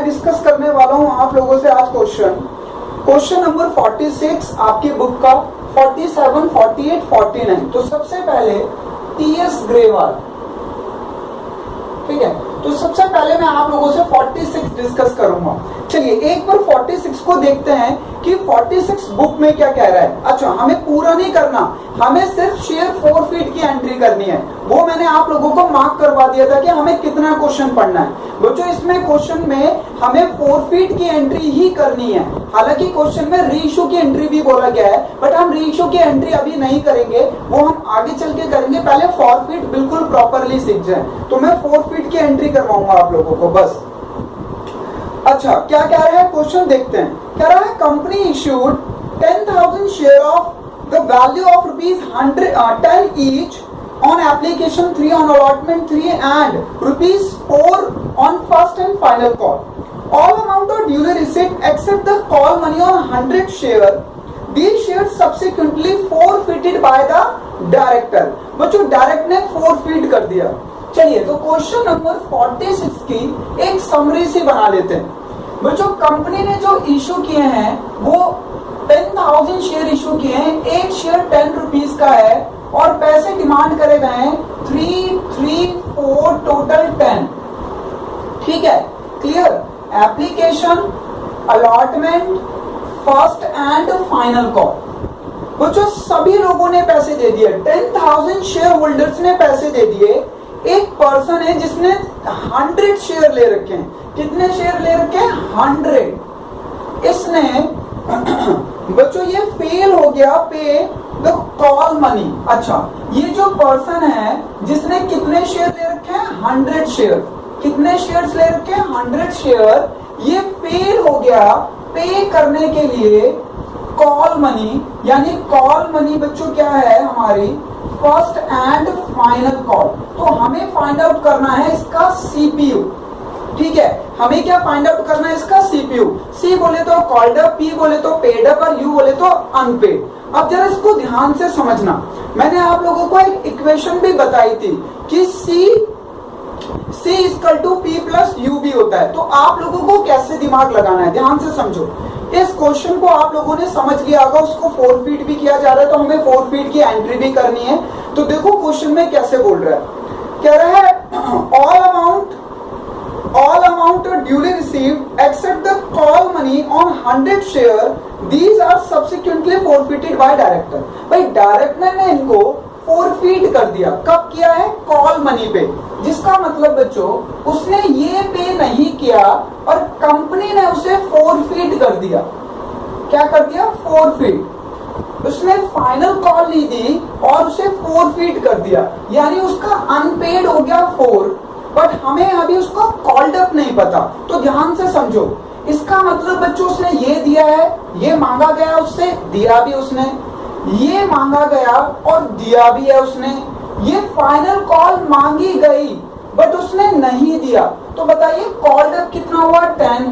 मैं डिस्कस करने वाला हूं आप लोगों से आज क्वेश्चन नंबर 46 आपकी बुक का, 47, 48, 49। तो सबसे पहले टीएस ग्रेवाल, ठीक है। तो सबसे पहले मैं आप लोगों से 46 डिस्कस करूंगा। चलिए एक बार 46 को देखते हैं कि 46 बुक में क्या कह रहा है। अच्छा, हमें पूरा नहीं करना, हमें सिर्फ शेयर फॉरफिट की एंट्री करनी है। वो मैंने आप लोगों को मार्क करवा दिया था कि हमें कितना क्वेश्चन पढ़ना है। बच्चों इसमें क्वेश्चन में हमें फॉरफिट की एंट्री ही करनी है। हालांकि क्वेश्चन में रीइश्यू की एंट्री भी बोला गया है, बट हम रीइश्यू की एंट्री अभी नहीं करेंगे, वो हम आगे चल के करेंगे। पहले फॉरफिट बिल्कुल प्रॉपरली सीख जाए। तो मैं फॉरफिट की एंट्री करवाऊंगा आप लोगों को बस। अच्छा, क्या कह रहा है क्वेश्चन देखते हैं। कह रहा है company issued 10,000 share of the value of ₹10 each on application 3, on allotment 3 and ₹4 on first and final call. All amount are duly received except the call money on 100 share. These shares subsequently forfeited by the director. बच्चों direct ने forfeit कर दिया। चलिए तो question number 46 की एक summary सी बना लेते हैं। बच्चों कंपनी ने जो इशू किए हैं वो 10,000 शेयर इशू किए हैं। एक शेयर 10 रुपीज का है और पैसे डिमांड करे गए हैं 3, 3, 4 टोटल 10। ठीक है, clear. Application, allotment, first and final call. बच्चों सभी लोगों ने पैसे दे दिए, 10,000 शेयर होल्डर्स ने पैसे दे दिए। एक पर्सन है जिसने 100 शेयर ले रखे हैं। कितने शेयर ले रखे हैं? 100। इसने बच्चों ये फेल हो गया पे द कॉल मनी। अच्छा, ये जो पर्सन है जिसने कितने शेयर ले रखे हैं? 100 शेयर। कितने शेयर्स ले रखे हैं? 100 शेयर। ये फेल हो गया पे करने के लिए कॉल मनी, यानी कॉल मनी बच्चों क्या है हमारी? First and final call. तो हमें फाइंड आउट करना है इसका सीपीयू। ठीक है, हमें क्या फाइंड आउट करना है? इसका सीपीयू। सी बोले तो कॉल्ड अप, पी बोले तो पेड अप और यू बोले तो अनपेड। अब जरा इसको ध्यान से समझना। मैंने आप लोगों को एक इक्वेशन भी बताई थी कि C equal to P plus U भी होता है। तो आप लोगों को कैसे दिमाग लगाना है, ध्यान से समझो। इस क्वेश्चन को आप लोगों ने समझ लिया होगा, उसको फॉरफिट भी किया जा रहा है, तो हमें फॉरफिट की एंट्री भी करनी है। तो देखो क्वेश्चन में कैसे बोल रहा है। कह रहा है all amount are duly received except the call money on 100 share. These are subsequently forfeited by director. भाई डायरेक्टर ने इनको forfeit कर दिया। कब किया है? कॉल मनी पे। जिसका मतलब बच्चों उसने ये पे नहीं किया और कंपनी ने उसे forfeit कर दिया। क्या कर दिया? forfeit। उसने फाइनल कॉल नहीं दी और उसे forfeit कर दिया, यानी उसका अनपेड हो गया 4, बट हमें अभी उसको कॉल्ड अप नहीं पता। तो ध्यान से समझो, इसका मतलब बच्चों उसने ये दिया है, ये मांगा गया उससे, दिया भी उसने, ये मांगा गया और दिया भी है उसने। ये फाइनल कॉल मांगी गई बट उसने नहीं दिया। तो बताइए कॉल्ड अप कितना हुआ? 10,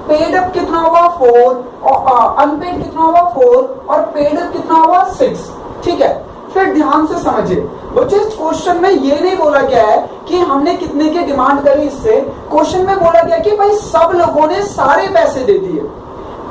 पेड अप कितना हुआ? 4, और अनपेड कितना हुआ? 4, और पेड अप कितना हुआ? 6। ठीक है, फिर ध्यान से समझिए बच्चों, इस क्वेश्चन में ये नहीं बोला गया है कि हमने कितने की डिमांड करी। इससे क्वेश्चन में बोला गया कि भाई सब लोगों ने सारे पैसे दे दिए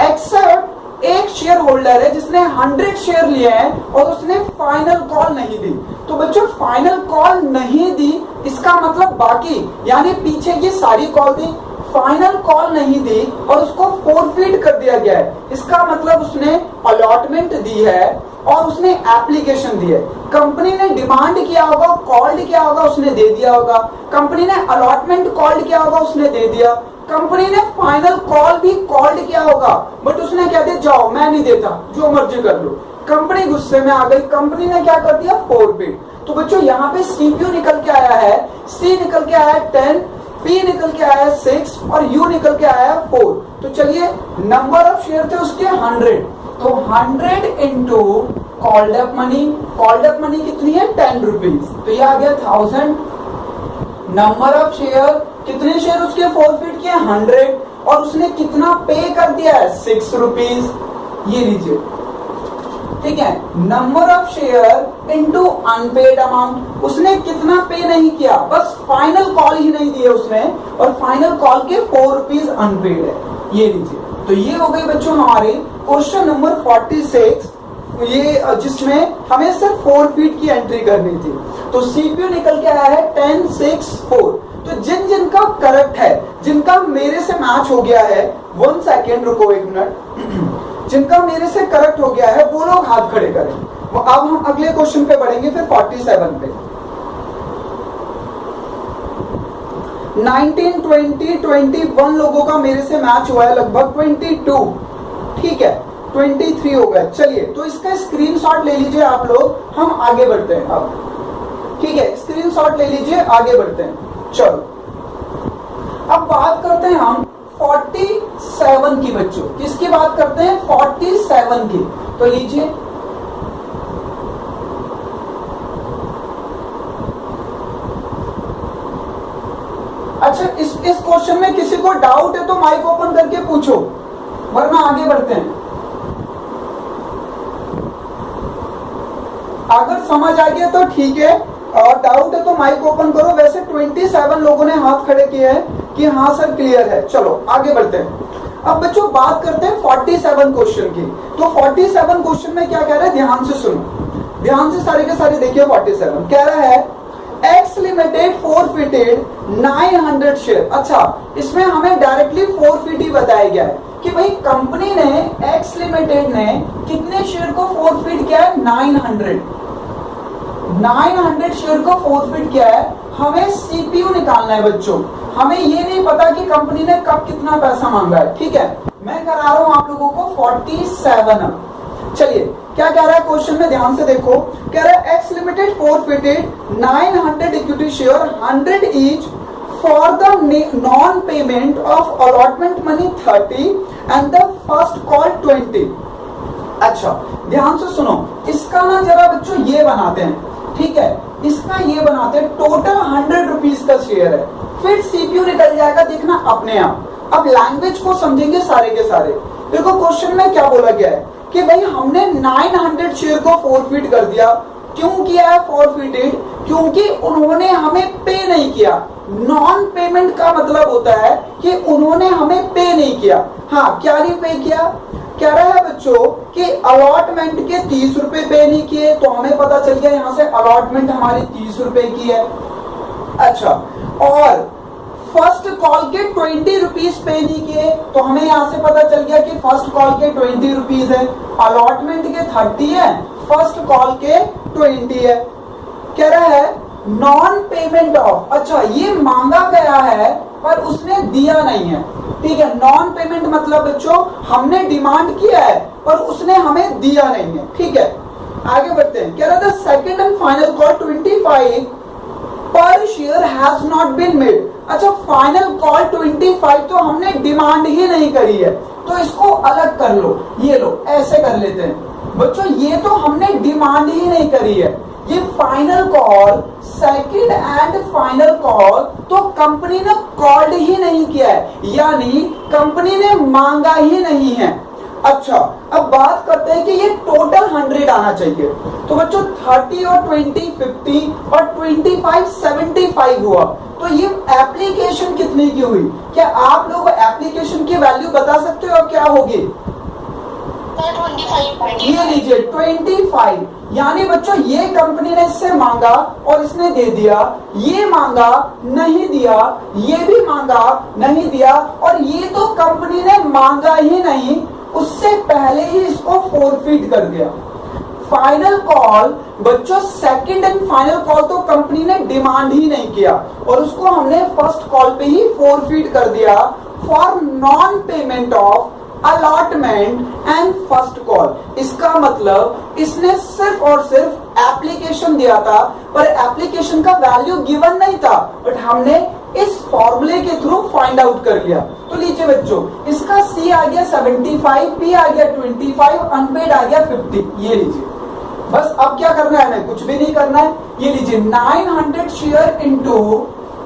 एक्सेप्ट एक शेयर होल्डर है जिसने 100 शेयर लिए हैं और उसने फाइनल कॉल नहीं दी। तो बच्चों फाइनल कॉल नहीं दी, इसका मतलब बाकी यानी पीछे की सारी कॉल दी, फाइनल कॉल नहीं दी और उसको फॉरफिट कर दिया गया है। इसका मतलब उसने अलॉटमेंट दी है और उसने एप्लीकेशन दी है। कंपनी ने डिमांड किया होगा, कॉल्ड किया होगा, उसने दे दिया होगा। कंपनी ने अलॉटमेंट कॉल्ड किया होगा, उसने दे दिया। कंपनी ने फाइनल कॉल भी कॉल्ड किया होगा बट उसने क्या दिया? जाओ मैं नहीं देता, जो मर्जी कर लो। कंपनी गुस्से में आ गई, कंपनी ने क्या कर दिया? फॉरफिट। तो बच्चों यहाँ पे सीपीयू निकल के आया है, सी निकल के आया है 10, पी निकल के आया 6 और यू निकल के आया 4। तो चलिए नंबर ऑफ शेयर थे उसके 100, तो 100 into called up money. Called up money कितनी है? 10 रुपीज। तो ये आ गया 1000। नंबर ऑफ शेयर, कितने शेयर उसके फॉरफिट किए? 100, और उसने कितना पे कर दिया है? 6 रुपीज। ये लीजिए ठीक है, number of share into unpaid amount, उसने कितना पे नहीं किया, बस फाइनल कॉल ही नहीं दिए उसने, और फाइनल कॉल के 4 रुपीज अनपेड है, ये लीजिए। तो ये हो गई बच्चों हमारे क्वेश्चन नंबर 46, ये जिसमें हमें सिर्फ 4 फीट की एंट्री करनी थी। तो सीपीयू निकल के आया है 10, 6, 4। तो जिनका करेक्ट है, जिनका मेरे से मैच हो गया है, 1 सेकेंड रुको 1 मिनट, जिनका मेरे से करेक्ट हो गया है वो लोग हाथ खड़े करें। अब हम अगले क्वेश्चन पे बढ़ेंगे, फिर 47 पे। 19, 20, 21 लोगों का मेरे से मैच हुआ है, लगभग 22, ठीक है, 23 हो गए। चलिए, तो इसका स्क्रीनशॉट ले लीजिए आप लोग, हम आगे बढ़ते हैं अब, ठीक है, स्क्रीनशॉट ले लीजिए, आगे बढ़ते हैं। चलो, अब बात करते हैं हम 47 की बच्चों, किसकी बात करते हैं, 47 की। तो लीजिए, अच्छा, इस क्वेश्चन में किसी को डाउट है तो माइक ओपन करके पूछो, वरना आगे बढ़ते हैं। अगर समझ आ गया तो ठीक है, और डाउट है तो माइक ओपन करो। वैसे 27 लोगों ने हाथ खड़े किए हैं कि हाँ सर क्लियर है। चलो आगे बढ़ते हैं। अब बच्चों बात करते हैं 47 क्वेश्चन की। तो 47 क्वेश्चन में क्या कह रहा है, ध्यान से सुनो, ध्यान से सारे के सारे देखिए। 47 कह रहा है एक्स लिमिटेड फोरफिटेड 900 शेयर। अच्छा, इसमें हमें डायरेक्टली फोरफिट ही बताया गया है कि भाई कंपनी ने, एक्स लिमिटेड ने कितने शेयर को फोरफिट किया है, 900 शेयर को फोरफिट किया है। हमें सीपीयू निकालना है बच्चों, हमें ये नहीं पता कि कंपनी ने कब कितना पैसा मांगा है, ठीक है। मैं करा रहा हूं आप लोगों को 47। चलिए, क्या कह रहा है क्वेश्चन में, ध्यान से देखो। कह रहा है x limited forfeited 900 equity share 100 each for the non payment of allotment money 30 and the first call 20। अच्छा, ध्यान से सुनो, इसका ना जरा बच्चों ये बनाते हैं, ठीक है, इसका ये बनाते हैं। टोटल 100 रुपीज का शेयर है, फिर सीपीयू निकल जाएगा, देखना अपने आप। अब लैंग्वेज को समझेंगे सारे के सारे। देखो क्वेश्चन में क्या बोला गया है कि भाई हमने 900 शेयर को फोरफिट कर दिया। क्यों किया है फोरफिटेड, क्योंकि उन्होंने हमें पे नहीं किया। नॉन पेमेंट का मतलब होता है कि उन्होंने हमें पे नहीं किया। हाँ, क्या नहीं पे किया, कह रहा है बच्चों कि अलॉटमेंट के 30 रुपए पे नहीं किए, तो हमें पता चल गया यहां से अलॉटमेंट हमारी 30 रुपए की है। अच्छा, और फर्स्ट कॉल के 20 रुपीज पे नहीं किए, तो हमें यहां से पता चल गया कि फर्स्ट कॉल के 20 रुपीज है, अलॉटमेंट के 30 है, फर्स्ट कॉल के 20 है। कह रहा है नॉन पेमेंट ऑफ, अच्छा ये मांगा गया है पर उसने दिया नहीं है, ठीक है। नॉन पेमेंट मतलब बच्चों हमने डिमांड किया है पर उसने हमें दिया नहीं है, ठीक है। आगे बढ़ते हैं। कह रहा था सेकंड एंड फाइनल कॉल 25 पर share has not been made. अच्छा, फाइनल कॉल 25 तो हमने डिमांड ही नहीं करी है, तो इसको अलग कर लो, ये लो, ऐसे कर लेते हैं बच्चों। ये तो हमने डिमांड ही नहीं करी है, ये final call, second and final call तो कंपनी ने कॉल्ड ही नहीं किया है, यानी कंपनी ने मांगा ही नहीं है। अच्छा, अब बात करते हैं कि ये टोटल 100 आना चाहिए। तो बच्चों 30 और 20 50 और 25 75 हुआ, तो ये एप्लीकेशन कितने की हुई? क्या आप लोग एप्लीकेशन की वैल्यू बता सकते हो क्या होगी? 25। ये लीजिए 25, यानी बच्चों ये कंपनी ने इससे मांगा और इसने दे दिया, ये मांगा नहीं दिया, ये भी मांगा नहीं दिया, और ये तो कंपनी ने मांगा ही नहीं, उससे पहले ही इसको फोरफिट कर दिया। फाइनल कॉल बच्चों, सेकंड एंड फाइनल कॉल तो कंपनी ने डिमांड ही नहीं किया और उसको हमने फर्स्ट कॉल पे ही फोरफिट कर दिया for non payment of allotment and first call. इसका मतलब इसने सिर्फ और सिर्फ एप्लीकेशन दिया था, पर एप्लीकेशन का वैल्यू गिवन नहीं था, बट हमने इस फॉर्मूले के थ्रू फाइंड आउट कर लिया। तो लीजिए बच्चों, इसका सी आ गया 75, पी आ गया 25, अनपेड आ गया 50। ये लीजिए, बस अब क्या करना है, हमें कुछ भी नहीं करना है। ये लीजिए 900 share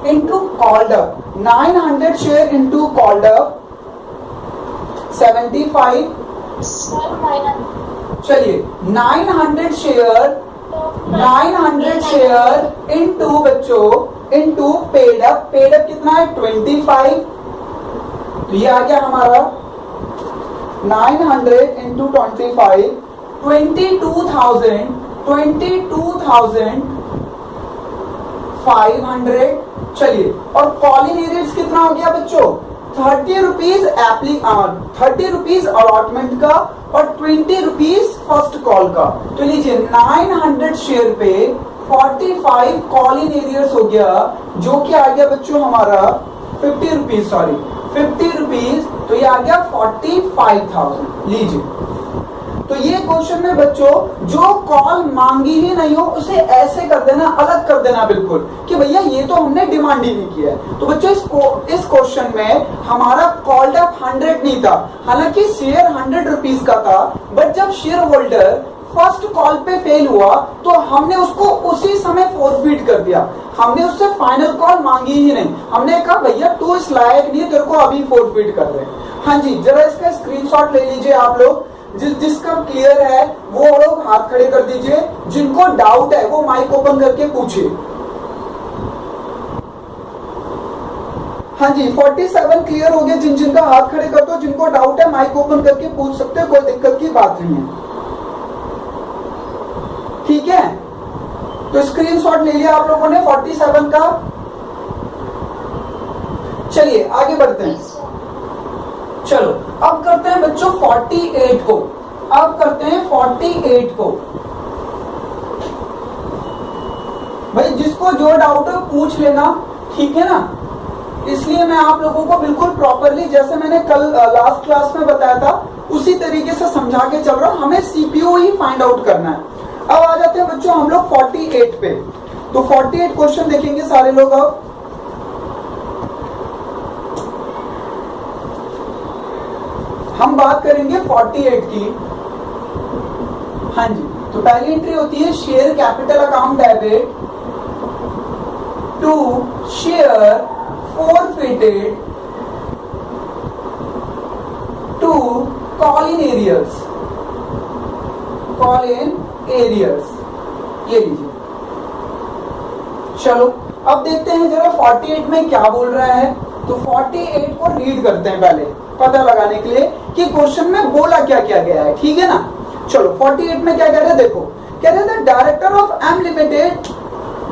into called up, 900 share into called up 75। चलिए 900 शेयर इनटू बच्चों इनटू पेड अप कितना है 25, तो ये आ गया हमारा 900 इंटू 25 22,500। चलिए और कॉलिंग एरियर्स कितना हो गया बच्चों 30 रुपीज 30 रुपीज अलॉटमेंट का और 20 रुपीज फर्स्ट कॉल का। तो लीजिए 900 शेयर पे 45 कॉलिंग एरियर्स हो गया, जो कि आ गया बच्चों हमारा 50 रुपीज, सॉरी 50 रुपीज, तो ये आ गया 45,000। लीजिए तो ये क्वेश्चन में बच्चों जो कॉल मांगी ही नहीं हो उसे ऐसे कर देना, अलग कर देना बिल्कुल कि भैया ये तो हमने डिमांड ही नहीं किया है। तो बच्चों इस क्वेश्चन में हमारा कॉल्ड अप 100 नहीं था, हालांकि शेयर 100 रुपीज का था, बट जब शेयर होल्डर फर्स्ट कॉल पे फेल हुआ तो हमने उसको उसी समय फोरफीट कर दिया, हमने उससे फाइनल कॉल मांगी ही नहीं। हमने कहा भैया तू इस लायक नहीं है, तेरे को अभी फोरफीट कर रहे हैं। हाँ जी, जरा इसका स्क्रीनशॉट ले लीजिए आप लोग, जिसका क्लियर है वो लोग हाथ खड़े कर दीजिए, जिनको डाउट है वो माइक ओपन करके पूछिए। हाँ जी 47 क्लियर हो गया, जिनका हाथ खड़े कर दो, जिनको डाउट है माइक ओपन करके पूछ सकते हो, कोई दिक्कत की बात नहीं है, ठीक है। तो स्क्रीनशॉट ले लिया आप लोगों ने 47 का। चलिए आगे बढ़ते हैं। चलो अब करते हैं बच्चों 48 को, अब करते हैं 48 को। भाई जिसको जो डाउट है पूछ लेना, ठीक है ना। इसलिए मैं आप लोगों को बिल्कुल प्रॉपरली, जैसे मैंने कल लास्ट क्लास में बताया था, उसी तरीके से समझा के चल रहा हूं। हमें सीपीयू ही फाइंड आउट करना है। अब आ जाते हैं बच्चों हम लोग 48 पे। तो 48 क्वेश्चन देखेंगे सारे लोग। अब हम बात करेंगे 48 की। हाँ जी, तो पहली एंट्री होती है share capital account debit to share forfeited to call in areas, ये लीजिए। चलो अब देखते हैं जरा 48 में क्या बोल रहा है। तो 48 को रीड करते हैं पहले, पता लगाने के लिए कि क्वेश्चन में बोला क्या क्या गया है, ठीक है ना। चलो 48 में क्या कह रहे हैं, देखो कह रहे थे director of M limited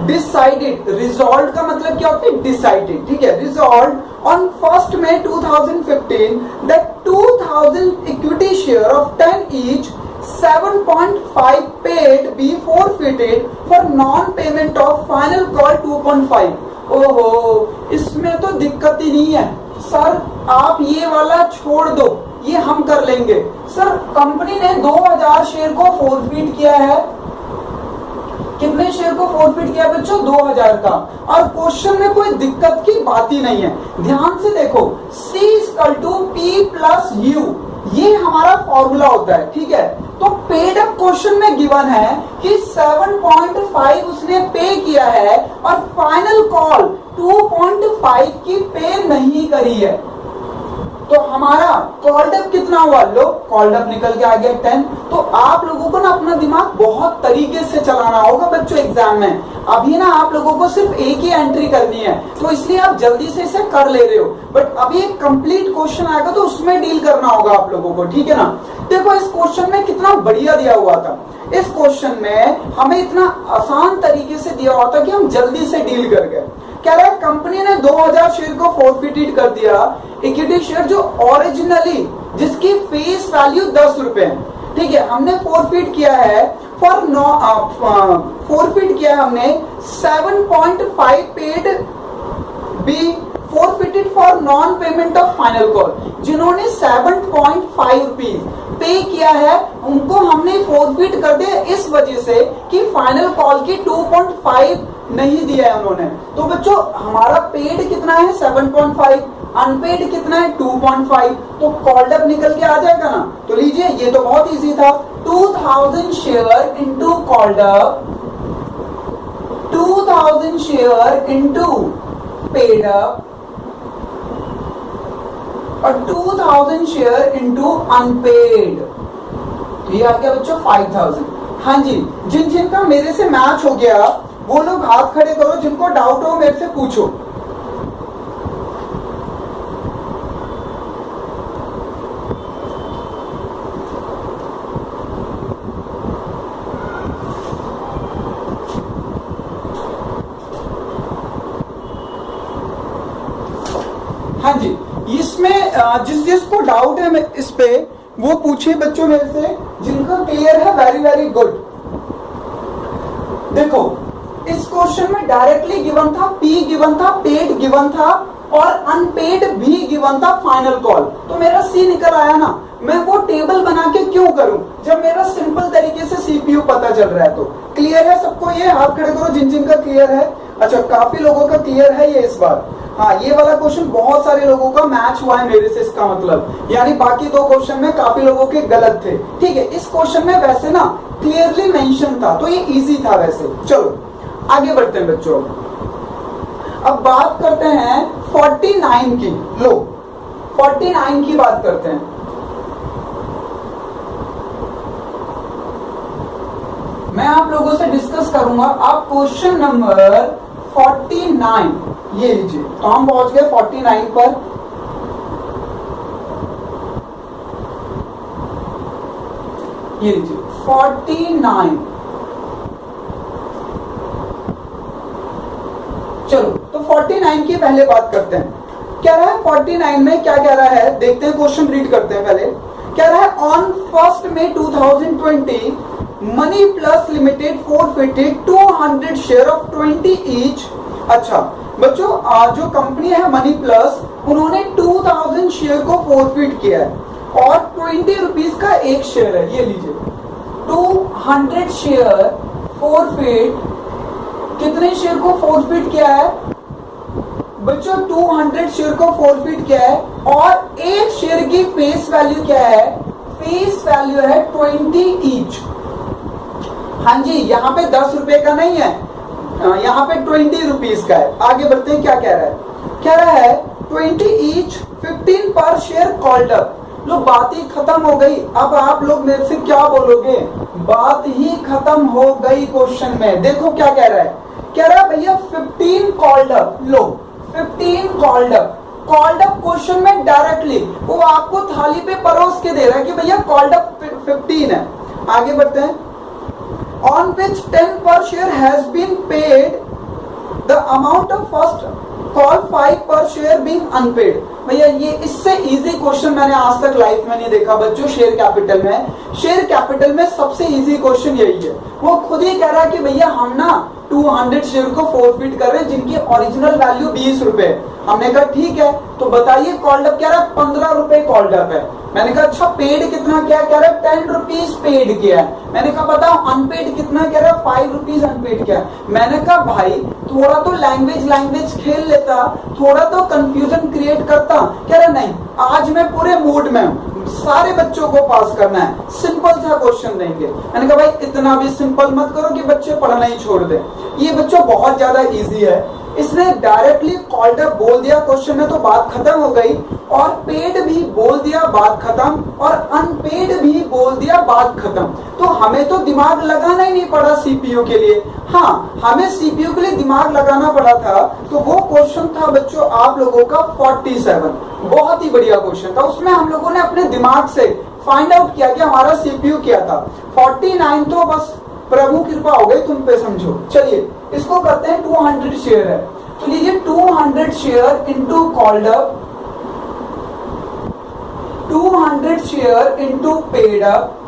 decided, resolve का मतलब क्या होता है डिसाइडेड, ठीक है। Resolve on 1 May 2015 that 2000 equity share of 10 each 7.5 paid be forfeited for non payment of final call 2.5। ओहो, इसमें तो दिक्कत ही नहीं है सर, आप ये वाला छोड़ दो, ये हम कर लेंगे। सर कंपनी ने 2000 शेयर को फोरफीट किया है, कितने शेयर को फोरफीट किया बच्चों 2000 का, और क्वेश्चन में कोई दिक्कत की बात ही नहीं है। ध्यान से देखो, C = P + U, ये हमारा फॉर्मूला होता है, ठीक है। तो पेड अप क्वेश्चन में गिवन है कि 7.5 उसने पे किया है और फाइनल कॉल 2.5 की पे नहीं करी है। तो हमारा कॉल्ड अप कितना हुआ, लो कॉल्ड अप निकल के आ गया 10। तो आप लोगों को ना अपना दिमाग बहुत तरीके से चलाना होगा बच्चों एग्जाम में। अभी ना आप लोगों को सिर्फ एक ही एंट्री करनी है, तो इसलिए आप जल्दी से इसे कर ले रहे हो, बट अभी एक कंप्लीट क्वेश्चन आएगा तो उसमें डील करना होगा आप लोगों को, ठीक है ना। देखो इस क्वेश्चन में कितना बढ़िया दिया हुआ था। इस क्वेश्चन में हमें इतना आसान तरीके से दिया हुआ था कि हम जल्दी से डील कर गए। कह रहा है कंपनी ने 2000 शेयर को फोरफिटेड कर दिया, इक्विटी शेयर जो ओरिजिनली जिसकी फेस वैल्यू 10 रुपए है, ठीक है। हमने फोरफिट किया है फोरफिट किया है हमने 7.5 paid be forfeited for non payment of final call. जिन्होंने 7.5 रुपीज पे किया है उनको हमने फोरफिट कर दिया इस वजह से कि फाइनल कॉल की 2.5 नहीं दिया है उन्होंने। तो बच्चों हमारा पेड कितना है 7.5, अनपेड कितना है 2.5, तो कॉल्ड अप निकल के आ जाएगा ना। तो लीजिए ये तो बहुत इजी था, 2000 share into called up, 2000 share into paid up और 2000 शेयर इंटू अनपेड। तो ये आ गया बच्चों 5000। हाँ जी, जिन जिनका मेरे से मैच हो गया वो लोग हाथ खड़े करो, जिनको डाउट हो मेरे से पूछो। हाँ जी, इसमें जिस जिसको डाउट है इस पे वो पूछे बच्चों मेरे से, जिनका क्लियर है वेरी वेरी गुड। देखो इस क्वेश्चन में डायरेक्टली गिवन था, पी गिवन था, पेड गिवन था और अनपेड भी गिवन था फाइनल कॉल। तो मेरा सी निकल आया ना। मैं वो टेबल बना के क्यों करूं जब मेरा सिंपल तरीके से सीपीयू पता चल रहा है। तो क्लियर है सबको? ये हाथ खड़े करो जिन जिन का क्लियर है। अच्छा, काफी लोगों का क्लियर है ये इस बार। हाँ, ये वाला क्वेश्चन बहुत सारे लोगों का मैच हुआ है मेरे से, इसका मतलब यानी बाकी दो क्वेश्चन में काफी लोगों के गलत थे। ठीक है, इस क्वेश्चन में वैसे ना क्लियरली मेंशन था तो ये इजी था वैसे। चलो आगे बढ़ते हैं बच्चों। अब बात करते हैं 49 की। लो 49 की बात करते हैं। मैं आप लोगों से डिस्कस करूंगा। आप क्वेश्चन नंबर 49 ये लीजिए। तो हम पहुंच गए 49 पर। ये लीजिए 49। चलो तो 49 की पहले बात करते हैं। क्या रहा है 49 में, क्या कह रहा है देखते हैं, क्वेश्चन रीड करते हैं पहले। क्या रहा है, on 1 May 2020 money plus limited forfeited 200 share of 20 each. अच्छा बच्चों, जो कंपनी है मनी प्लस, उन्होंने 2000 शेयर को फॉरफिट किया है और 20 रुपीज का एक शेयर है। ये लीजिए 200 शेयर फॉरफिट। कितने शेयर को फॉरफिट किया है बच्चों? 200 शेयर को फॉरफिट किया है और एक शेयर की फेस वैल्यू क्या है? फेस वैल्यू है 20 ईच। हाँ जी, यहाँ पे 10 रुपए का नहीं है, यहाँ पे 20 रुपीज का है। आगे बढ़ते हैं, क्या कह रहा है? कह रहा है 20 ईच 15 पर शेयर कॉल्ड अप। लो बात ही खत्म हो गई। अब आप लोग मेरे से क्या बोलोगे? बात ही खत्म हो गई क्वेश्चन में। देखो क्या कह रहा है, कह रहा है भैया 15 कॉल्ड अप। लो 15 called up. Called up question में डायरेक्टली वो आपको थाली पे परोस के दे रहा है कि भैया कॉल्ड अप 15 है। आगे बढ़ते हैं। On which 10 per share has been paid, the amount of first call 5 per share being unpaid। भैया ये इससे इजी क्वेश्चन मैंने आज तक लाइफ में नहीं देखा बच्चों। शेयर कैपिटल में, शेयर कैपिटल में सबसे इजी क्वेश्चन यही है। वो खुद ही कह रहा है कि भैया हम ना 200 शेयर को फॉरफिट कर रहे हैं जिनकी ओरिजिनल वैल्यू 20 रुपए। हमने कहा ठीक है, तो बताइए कॉल्ड अप क्या रहा है? 15 रुपए कॉल्ड अप है। मैंने कहा अच्छा पेड कितना, क्या कह रहा है? 10 रुपीज पेड किया है। मैंने कहा बताओ अनपेड कितना, कह रहा है 5 रुपीज अनपेड किया है। मैंने कहा भाई थोड़ा तो लैंग्वेज खेल लेता, थोड़ा तो कंफ्यूजन क्रिएट करता। कह रहा नहीं, आज मैं पूरे मूड में हूं, सारे बच्चों को पास करना है, सिंपल सा क्वेश्चन देंगे। मैंने कहा भाई इतना भी सिंपल मत करो कि बच्चे पढ़ना ही छोड़ दे। ये बच्चों बहुत ज्यादा इजी है। इसने डायरेक्टली कॉल्ड अप बोल दिया क्वेश्चन में तो बात खत्म हो गई, और पेड भी बोल दिया बात खत्म, और अनपेड भी बोल दिया बात खत्म। तो हमें तो दिमाग लगाना ही नहीं पड़ा सीपीयू के लिए। हाँ, हमें सीपीयू के लिए दिमाग लगाना पड़ा था। तो वो क्वेश्चन था बच्चों आप लोगों का 47। बहुत ही बढ़िया क्वेश्चन था। उसमें हम लोगों ने अपने दिमाग से फाइंड आउट किया कि हमारा सीपीयू क्या था। 49 तो बस प्रभु कृपा हो गई तुम पे, समझो। चलिए इसको करते हैं। 200 शेयर है तो लीजिए 200 share into called up, 200 share into paid up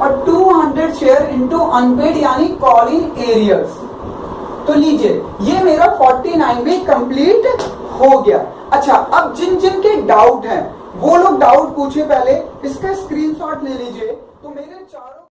और 200 शेयर इंटू अनपेड यानी कॉल इन एरियर्स। तो लीजिए ये मेरा 49 में कंप्लीट हो गया। अच्छा, अब जिन जिन के डाउट हैं वो लोग डाउट पूछे पहले। इसका स्क्रीनशॉट ले लीजिए। तो मेरे चारों